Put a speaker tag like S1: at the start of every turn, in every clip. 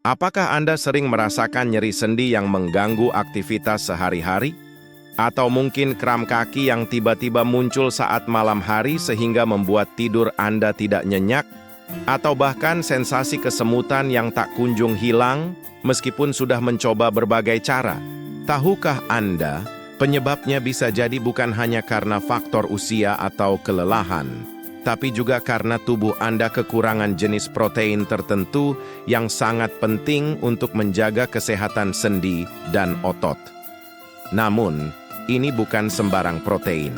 S1: Apakah Anda sering merasakan nyeri sendi yang mengganggu aktivitas sehari-hari? Atau mungkin kram kaki yang tiba-tiba muncul saat malam hari sehingga membuat tidur Anda tidak nyenyak? Atau bahkan sensasi kesemutan yang tak kunjung hilang meskipun sudah mencoba berbagai cara? Tahukah Anda, penyebabnya bisa jadi bukan hanya karena faktor usia atau kelelahan, tapi juga karena tubuh Anda kekurangan jenis protein tertentu yang sangat penting untuk menjaga kesehatan sendi dan otot. Namun, ini bukan sembarang protein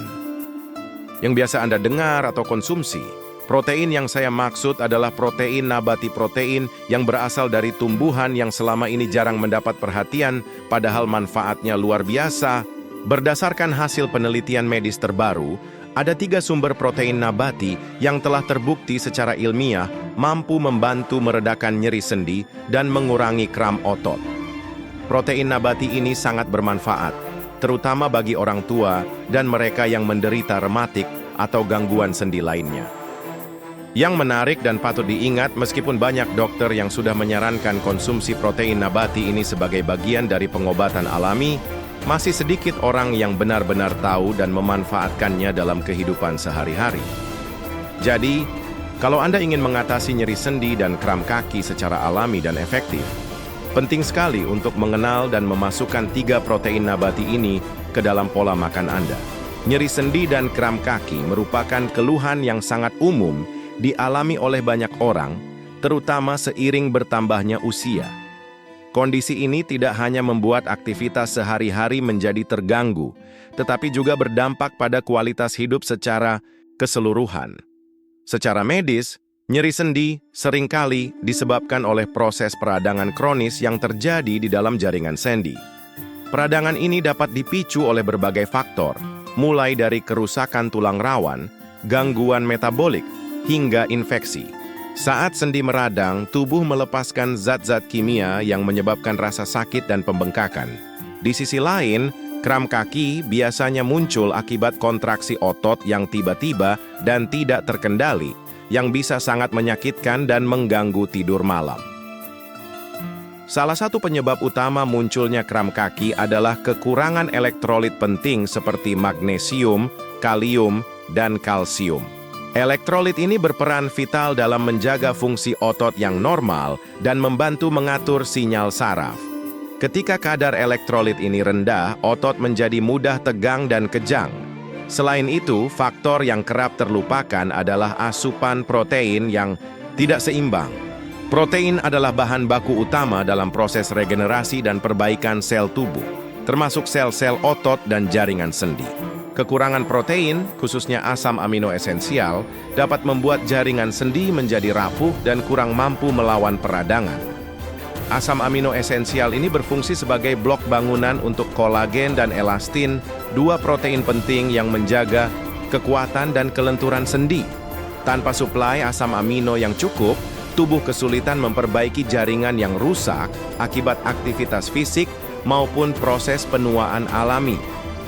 S1: yang biasa Anda dengar atau konsumsi. Protein yang saya maksud adalah protein nabati, protein yang berasal dari tumbuhan yang selama ini jarang mendapat perhatian, padahal manfaatnya luar biasa. Berdasarkan hasil penelitian medis terbaru, ada 3 sumber protein nabati yang telah terbukti secara ilmiah mampu membantu meredakan nyeri sendi dan mengurangi kram otot. Protein nabati ini sangat bermanfaat, terutama bagi orang tua dan mereka yang menderita rematik atau gangguan sendi lainnya. Yang menarik dan patut diingat, meskipun banyak dokter yang sudah menyarankan konsumsi protein nabati ini sebagai bagian dari pengobatan alami, masih sedikit orang yang benar-benar tahu dan memanfaatkannya dalam kehidupan sehari-hari. Jadi, kalau Anda ingin mengatasi nyeri sendi dan kram kaki secara alami dan efektif, penting sekali untuk mengenal dan memasukkan 3 protein nabati ini ke dalam pola makan Anda. Nyeri sendi dan kram kaki merupakan keluhan yang sangat umum dialami oleh banyak orang, terutama seiring bertambahnya usia. Kondisi ini tidak hanya membuat aktivitas sehari-hari menjadi terganggu, tetapi juga berdampak pada kualitas hidup secara keseluruhan. Secara medis, nyeri sendi seringkali disebabkan oleh proses peradangan kronis yang terjadi di dalam jaringan sendi. Peradangan ini dapat dipicu oleh berbagai faktor, mulai dari kerusakan tulang rawan, gangguan metabolik, hingga infeksi. Saat sendi meradang, tubuh melepaskan zat-zat kimia yang menyebabkan rasa sakit dan pembengkakan. Di sisi lain, kram kaki biasanya muncul akibat kontraksi otot yang tiba-tiba dan tidak terkendali, yang bisa sangat menyakitkan dan mengganggu tidur malam. Salah satu penyebab utama munculnya kram kaki adalah kekurangan elektrolit penting seperti magnesium, kalium, dan kalsium. Elektrolit ini berperan vital dalam menjaga fungsi otot yang normal dan membantu mengatur sinyal saraf. Ketika kadar elektrolit ini rendah, otot menjadi mudah tegang dan kejang. Selain itu, faktor yang kerap terlupakan adalah asupan protein yang tidak seimbang. Protein adalah bahan baku utama dalam proses regenerasi dan perbaikan sel tubuh, termasuk sel-sel otot dan jaringan sendi. Kekurangan protein, khususnya asam amino esensial, dapat membuat jaringan sendi menjadi rapuh dan kurang mampu melawan peradangan. Asam amino esensial ini berfungsi sebagai blok bangunan untuk kolagen dan elastin, 2 protein penting yang menjaga kekuatan dan kelenturan sendi. Tanpa suplai asam amino yang cukup, tubuh kesulitan memperbaiki jaringan yang rusak akibat aktivitas fisik maupun proses penuaan alami.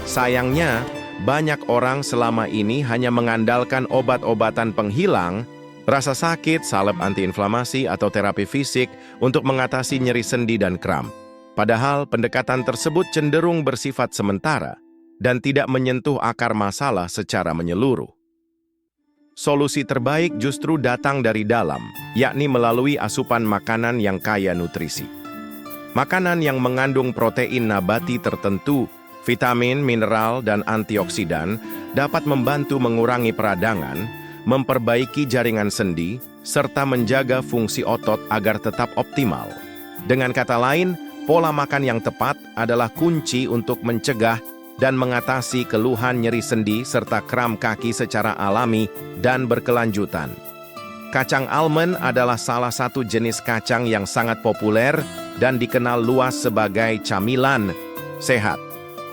S1: Sayangnya, banyak orang selama ini hanya mengandalkan obat-obatan penghilang, rasa sakit, salep antiinflamasi, atau terapi fisik untuk mengatasi nyeri sendi dan kram. Padahal pendekatan tersebut cenderung bersifat sementara dan tidak menyentuh akar masalah secara menyeluruh. Solusi terbaik justru datang dari dalam, yakni melalui asupan makanan yang kaya nutrisi. Makanan yang mengandung protein nabati tertentu, vitamin, mineral, dan antioksidan dapat membantu mengurangi peradangan, memperbaiki jaringan sendi, serta menjaga fungsi otot agar tetap optimal. Dengan kata lain, pola makan yang tepat adalah kunci untuk mencegah dan mengatasi keluhan nyeri sendi serta kram kaki secara alami dan berkelanjutan. Kacang almond adalah salah satu jenis kacang yang sangat populer dan dikenal luas sebagai camilan sehat.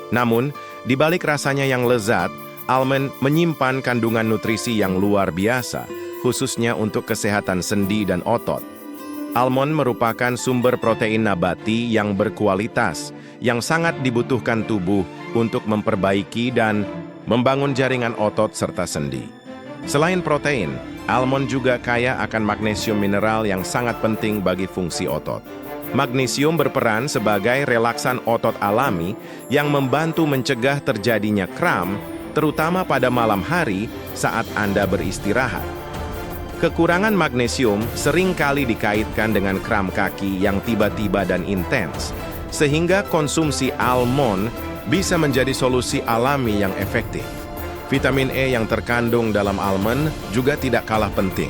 S1: Namun, di balik rasanya yang lezat, almond menyimpan kandungan nutrisi yang luar biasa, khususnya untuk kesehatan sendi dan otot. Almond merupakan sumber protein nabati yang berkualitas, yang sangat dibutuhkan tubuh untuk memperbaiki dan membangun jaringan otot serta sendi. Selain protein, almond juga kaya akan magnesium mineral yang sangat penting bagi fungsi otot. Magnesium berperan sebagai relaksan otot alami yang membantu mencegah terjadinya kram, terutama pada malam hari saat Anda beristirahat. Kekurangan magnesium sering kali dikaitkan dengan kram kaki yang tiba-tiba dan intens, sehingga konsumsi almond bisa menjadi solusi alami yang efektif. Vitamin E yang terkandung dalam almond juga tidak kalah penting.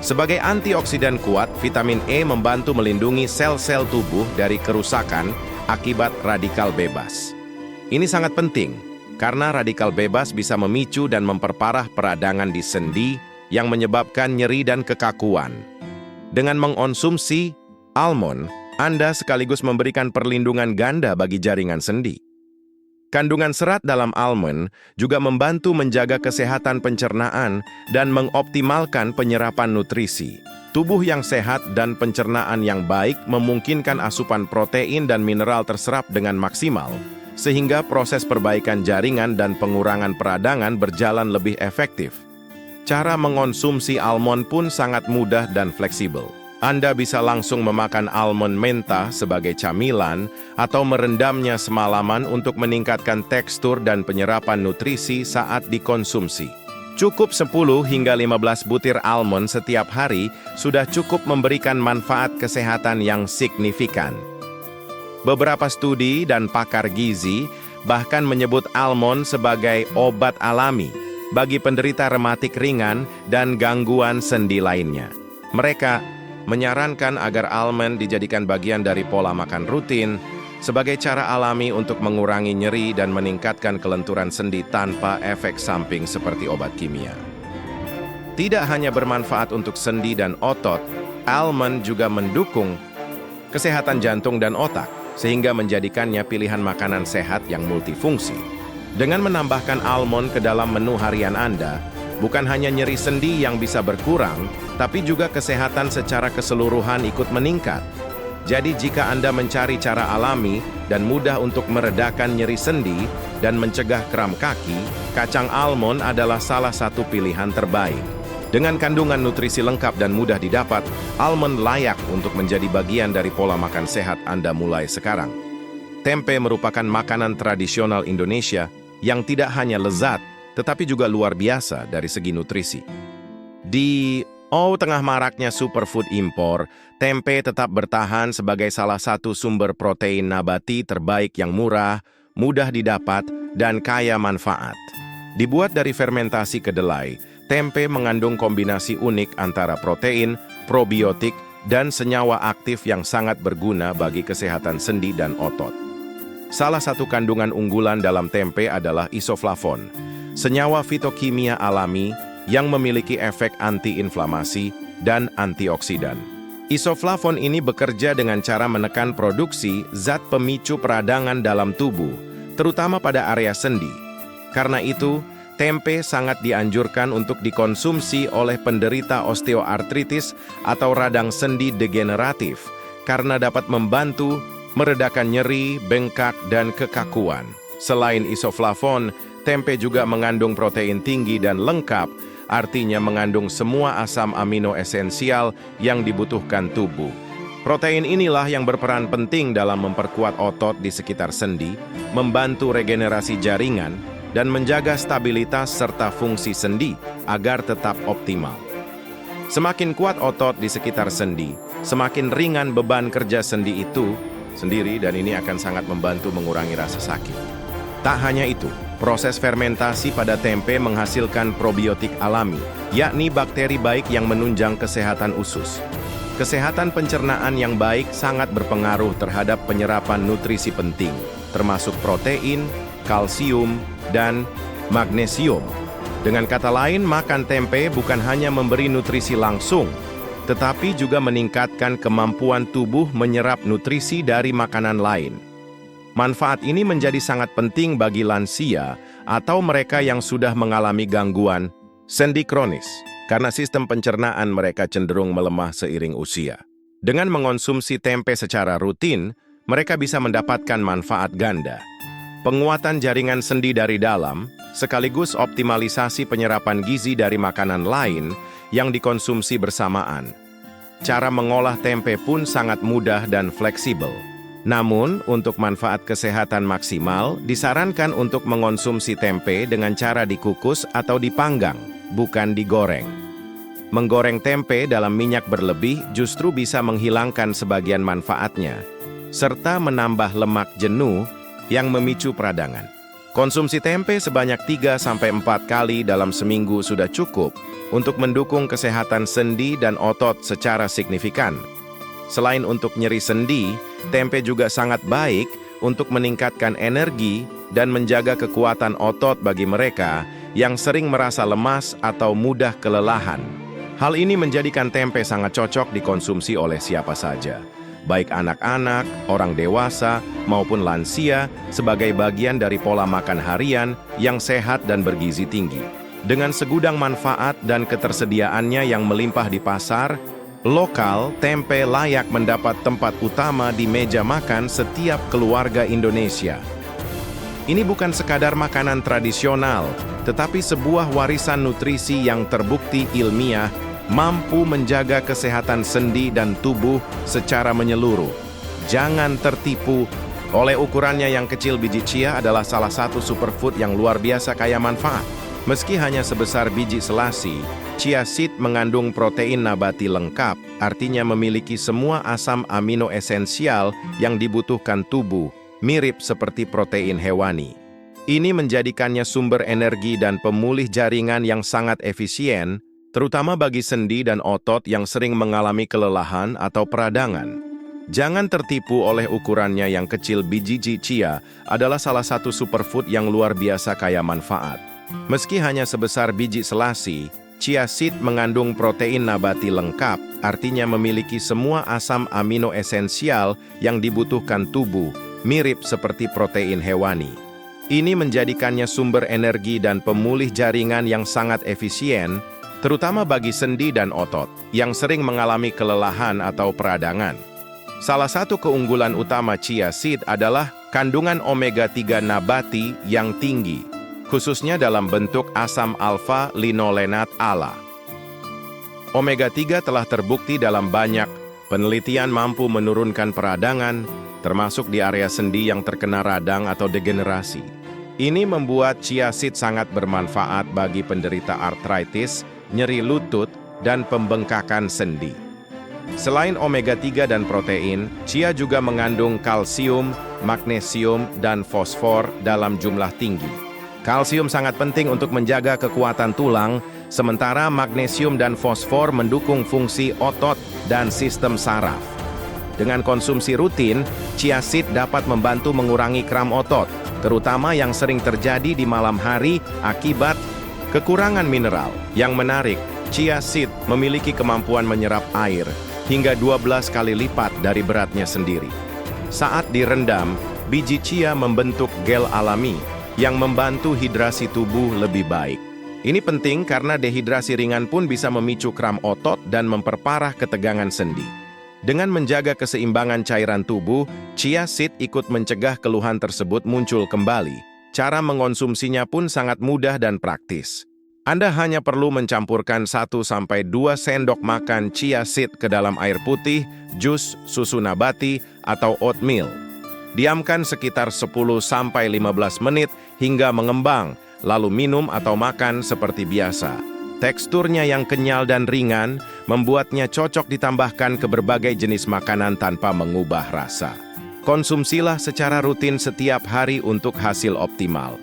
S1: Sebagai antioksidan kuat, vitamin E membantu melindungi sel-sel tubuh dari kerusakan akibat radikal bebas. Ini sangat penting, karena radikal bebas bisa memicu dan memperparah peradangan di sendi yang menyebabkan nyeri dan kekakuan. Dengan mengonsumsi almond, Anda sekaligus memberikan perlindungan ganda bagi jaringan sendi. Kandungan serat dalam almond juga membantu menjaga kesehatan pencernaan dan mengoptimalkan penyerapan nutrisi. Tubuh yang sehat dan pencernaan yang baik memungkinkan asupan protein dan mineral terserap dengan maksimal, sehingga proses perbaikan jaringan dan pengurangan peradangan berjalan lebih efektif. Cara mengonsumsi almond pun sangat mudah dan fleksibel. Anda bisa langsung memakan almond menta sebagai camilan atau merendamnya semalaman untuk meningkatkan tekstur dan penyerapan nutrisi saat dikonsumsi. Cukup 10 hingga 15 butir almond setiap hari sudah cukup memberikan manfaat kesehatan yang signifikan. Beberapa studi dan pakar gizi bahkan menyebut almond sebagai obat alami bagi penderita rematik ringan dan gangguan sendi lainnya. Mereka menyarankan agar almond dijadikan bagian dari pola makan rutin sebagai cara alami untuk mengurangi nyeri dan meningkatkan kelenturan sendi tanpa efek samping seperti obat kimia. Tidak hanya bermanfaat untuk sendi dan otot, almond juga mendukung kesehatan jantung dan otak, sehingga menjadikannya pilihan makanan sehat yang multifungsi. Dengan menambahkan almond ke dalam menu harian Anda, bukan hanya nyeri sendi yang bisa berkurang, tapi juga kesehatan secara keseluruhan ikut meningkat. Jadi jika Anda mencari cara alami dan mudah untuk meredakan nyeri sendi dan mencegah kram kaki, kacang almond adalah salah satu pilihan terbaik. Dengan kandungan nutrisi lengkap dan mudah didapat, almond layak untuk menjadi bagian dari pola makan sehat Anda mulai sekarang. Tempe merupakan makanan tradisional Indonesia yang tidak hanya lezat, tetapi juga luar biasa dari segi nutrisi. Di tengah maraknya superfood impor, tempe tetap bertahan sebagai salah satu sumber protein nabati terbaik yang murah, mudah didapat, dan kaya manfaat. Dibuat dari fermentasi kedelai, tempe mengandung kombinasi unik antara protein, probiotik, dan senyawa aktif yang sangat berguna bagi kesehatan sendi dan otot. Salah satu kandungan unggulan dalam tempe adalah isoflavon, senyawa fitokimia alami yang memiliki efek antiinflamasi dan antioksidan. Isoflavon ini bekerja dengan cara menekan produksi zat pemicu peradangan dalam tubuh, terutama pada area sendi. Karena itu, tempe sangat dianjurkan untuk dikonsumsi oleh penderita osteoartritis atau radang sendi degeneratif, karena dapat membantu meredakan nyeri, bengkak, dan kekakuan. Selain isoflavon, tempe juga mengandung protein tinggi dan lengkap, artinya mengandung semua asam amino esensial yang dibutuhkan tubuh. Protein inilah yang berperan penting dalam memperkuat otot di sekitar sendi, membantu regenerasi jaringan, dan menjaga stabilitas serta fungsi sendi agar tetap optimal. Semakin kuat otot di sekitar sendi, semakin ringan beban kerja sendi itu sendiri, dan ini akan sangat membantu mengurangi rasa sakit. Tak hanya itu, proses fermentasi pada tempe menghasilkan probiotik alami, yakni bakteri baik yang menunjang kesehatan usus. Kesehatan pencernaan yang baik sangat berpengaruh terhadap penyerapan nutrisi penting, termasuk protein, kalsium, dan magnesium. Dengan kata lain, makan tempe bukan hanya memberi nutrisi langsung, tetapi juga meningkatkan kemampuan tubuh menyerap nutrisi dari makanan lain. Manfaat ini menjadi sangat penting bagi lansia atau mereka yang sudah mengalami gangguan sendi kronis, karena sistem pencernaan mereka cenderung melemah seiring usia. Dengan mengonsumsi tempe secara rutin, mereka bisa mendapatkan manfaat ganda. Penguatan jaringan sendi dari dalam, sekaligus optimalisasi penyerapan gizi dari makanan lain yang dikonsumsi bersamaan. Cara mengolah tempe pun sangat mudah dan fleksibel. Namun, untuk manfaat kesehatan maksimal, disarankan untuk mengonsumsi tempe dengan cara dikukus atau dipanggang, bukan digoreng. Menggoreng tempe dalam minyak berlebih justru bisa menghilangkan sebagian manfaatnya, serta menambah lemak jenuh yang memicu peradangan. Konsumsi tempe sebanyak 3-4 kali dalam seminggu sudah cukup untuk mendukung kesehatan sendi dan otot secara signifikan. Selain untuk nyeri sendi, tempe juga sangat baik untuk meningkatkan energi dan menjaga kekuatan otot bagi mereka yang sering merasa lemas atau mudah kelelahan. Hal ini menjadikan tempe sangat cocok dikonsumsi oleh siapa saja, baik anak-anak, orang dewasa, maupun lansia, sebagai bagian dari pola makan harian yang sehat dan bergizi tinggi. Dengan segudang manfaat dan ketersediaannya yang melimpah di pasar lokal, tempe layak mendapat tempat utama di meja makan setiap keluarga Indonesia. Ini bukan sekadar makanan tradisional, tetapi sebuah warisan nutrisi yang terbukti ilmiah, mampu menjaga kesehatan sendi dan tubuh secara menyeluruh. Jangan tertipu oleh ukurannya yang kecil. Biji chia adalah salah satu superfood yang luar biasa kaya manfaat. Meski hanya sebesar biji selasi, chia seed mengandung protein nabati lengkap, artinya memiliki semua asam amino esensial yang dibutuhkan tubuh, mirip seperti protein hewani. Ini menjadikannya sumber energi dan pemulih jaringan yang sangat efisien, terutama bagi sendi dan otot yang sering mengalami kelelahan atau peradangan. Jangan tertipu oleh ukurannya yang kecil. Biji chia adalah salah satu superfood yang luar biasa kaya manfaat. Meski hanya sebesar biji selasi, chia seed mengandung protein nabati lengkap, artinya memiliki semua asam amino esensial yang dibutuhkan tubuh, mirip seperti protein hewani. Ini menjadikannya sumber energi dan pemulih jaringan yang sangat efisien, terutama bagi sendi dan otot yang sering mengalami kelelahan atau peradangan. Salah satu keunggulan utama chia seed adalah kandungan omega-3 nabati yang tinggi, khususnya dalam bentuk asam alfa-linolenat ALA. Omega-3 telah terbukti dalam banyak penelitian mampu menurunkan peradangan, termasuk di area sendi yang terkena radang atau degenerasi. Ini membuat chia seed sangat bermanfaat bagi penderita artritis, nyeri lutut, dan pembengkakan sendi. Selain omega-3 dan protein, chia juga mengandung kalsium, magnesium, dan fosfor dalam jumlah tinggi. Kalsium sangat penting untuk menjaga kekuatan tulang, sementara magnesium dan fosfor mendukung fungsi otot dan sistem saraf. Dengan konsumsi rutin, chia seed dapat membantu mengurangi kram otot, terutama yang sering terjadi di malam hari akibat kekurangan mineral. Yang menarik, chia seed memiliki kemampuan menyerap air hingga 12 kali lipat dari beratnya sendiri. Saat direndam, biji chia membentuk gel alami yang membantu hidrasi tubuh lebih baik. Ini penting karena dehidrasi ringan pun bisa memicu kram otot dan memperparah ketegangan sendi. Dengan menjaga keseimbangan cairan tubuh, chia seed ikut mencegah keluhan tersebut muncul kembali. Cara mengonsumsinya pun sangat mudah dan praktis. Anda hanya perlu mencampurkan 1-2 sendok makan chia seed ke dalam air putih, jus, susu nabati, atau oatmeal. Diamkan sekitar 10-15 menit hingga mengembang, lalu minum atau makan seperti biasa. Teksturnya yang kenyal dan ringan membuatnya cocok ditambahkan ke berbagai jenis makanan tanpa mengubah rasa. Konsumsilah secara rutin setiap hari untuk hasil optimal.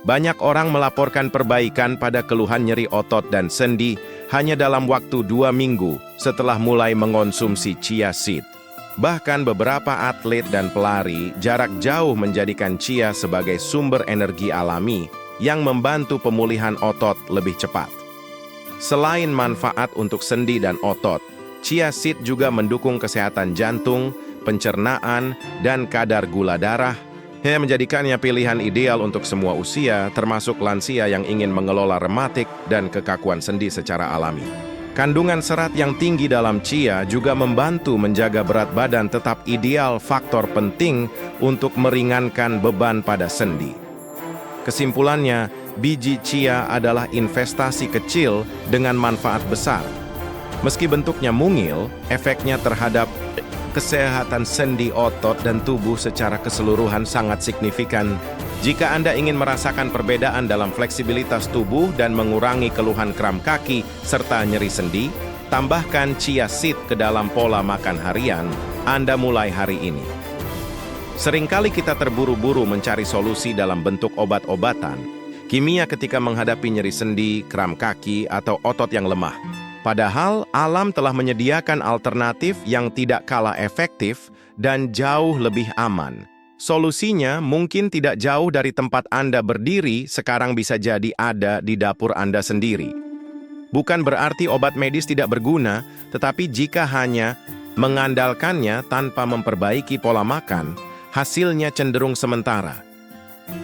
S1: Banyak orang melaporkan perbaikan pada keluhan nyeri otot dan sendi hanya dalam waktu 2 minggu setelah mulai mengonsumsi chia seed. Bahkan beberapa atlet dan pelari jarak jauh menjadikan chia sebagai sumber energi alami yang membantu pemulihan otot lebih cepat. Selain manfaat untuk sendi dan otot, chia seed juga mendukung kesehatan jantung, pencernaan, dan kadar gula darah, yang menjadikannya pilihan ideal untuk semua usia, termasuk lansia yang ingin mengelola rematik dan kekakuan sendi secara alami. Kandungan serat yang tinggi dalam chia juga membantu menjaga berat badan tetap ideal, faktor penting untuk meringankan beban pada sendi. Kesimpulannya, biji chia adalah investasi kecil dengan manfaat besar. Meski bentuknya mungil, efeknya terhadap kesehatan sendi, otot, dan tubuh secara keseluruhan sangat signifikan. Jika Anda ingin merasakan perbedaan dalam fleksibilitas tubuh dan mengurangi keluhan kram kaki serta nyeri sendi, tambahkan chia seed ke dalam pola makan harian Anda mulai hari ini. Seringkali kita terburu-buru mencari solusi dalam bentuk obat-obatan, kimia ketika menghadapi nyeri sendi, kram kaki, atau otot yang lemah. Padahal alam telah menyediakan alternatif yang tidak kalah efektif dan jauh lebih aman. Solusinya mungkin tidak jauh dari tempat Anda berdiri, sekarang bisa jadi ada di dapur Anda sendiri. Bukan berarti obat medis tidak berguna, tetapi jika hanya mengandalkannya tanpa memperbaiki pola makan, hasilnya cenderung sementara.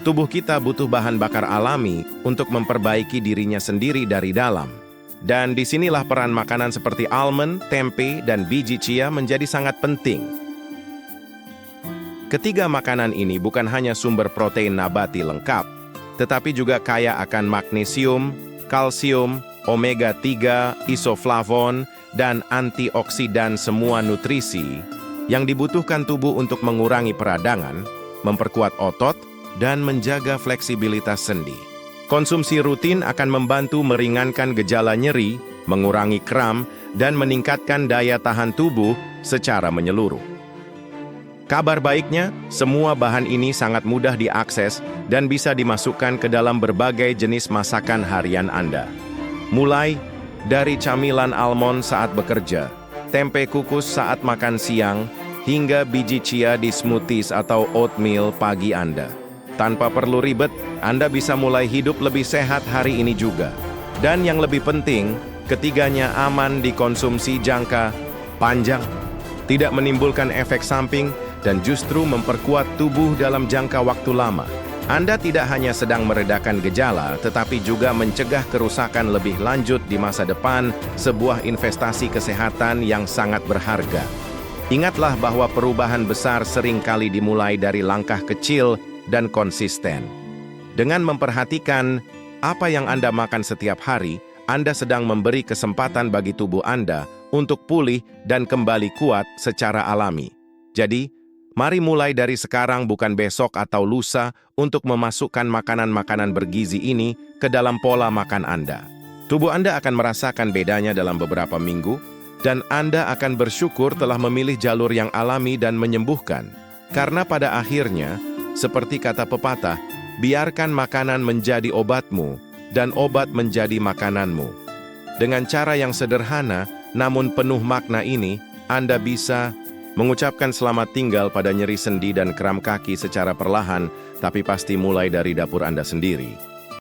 S1: Tubuh kita butuh bahan bakar alami untuk memperbaiki dirinya sendiri dari dalam. Dan disinilah peran makanan seperti almond, tempe, dan biji chia menjadi sangat penting. Ketiga makanan ini bukan hanya sumber protein nabati lengkap, tetapi juga kaya akan magnesium, kalsium, omega-3, isoflavon, dan antioksidan, semua nutrisi yang dibutuhkan tubuh untuk mengurangi peradangan, memperkuat otot, dan menjaga fleksibilitas sendi. Konsumsi rutin akan membantu meringankan gejala nyeri, mengurangi kram, dan meningkatkan daya tahan tubuh secara menyeluruh. Kabar baiknya, semua bahan ini sangat mudah diakses dan bisa dimasukkan ke dalam berbagai jenis masakan harian Anda. Mulai dari camilan almond saat bekerja, tempe kukus saat makan siang, hingga biji chia di smoothies atau oatmeal pagi Anda. Tanpa perlu ribet, Anda bisa mulai hidup lebih sehat hari ini juga. Dan yang lebih penting, ketiganya aman dikonsumsi jangka panjang, tidak menimbulkan efek samping, dan justru memperkuat tubuh dalam jangka waktu lama. Anda tidak hanya sedang meredakan gejala, tetapi juga mencegah kerusakan lebih lanjut di masa depan, sebuah investasi kesehatan yang sangat berharga. Ingatlah bahwa perubahan besar seringkali dimulai dari langkah kecil dan konsisten. Dengan memperhatikan apa yang Anda makan setiap hari, Anda sedang memberi kesempatan bagi tubuh Anda untuk pulih dan kembali kuat secara alami. Jadi, mari mulai dari sekarang, bukan besok atau lusa, untuk memasukkan makanan-makanan bergizi ini ke dalam pola makan Anda. Tubuh Anda akan merasakan bedanya dalam beberapa minggu, dan Anda akan bersyukur telah memilih jalur yang alami dan menyembuhkan. Karena pada akhirnya, seperti kata pepatah, biarkan makanan menjadi obatmu, dan obat menjadi makananmu. Dengan cara yang sederhana, namun penuh makna ini, Anda bisa mengucapkan selamat tinggal pada nyeri sendi dan kram kaki secara perlahan, tapi pasti mulai dari dapur Anda sendiri.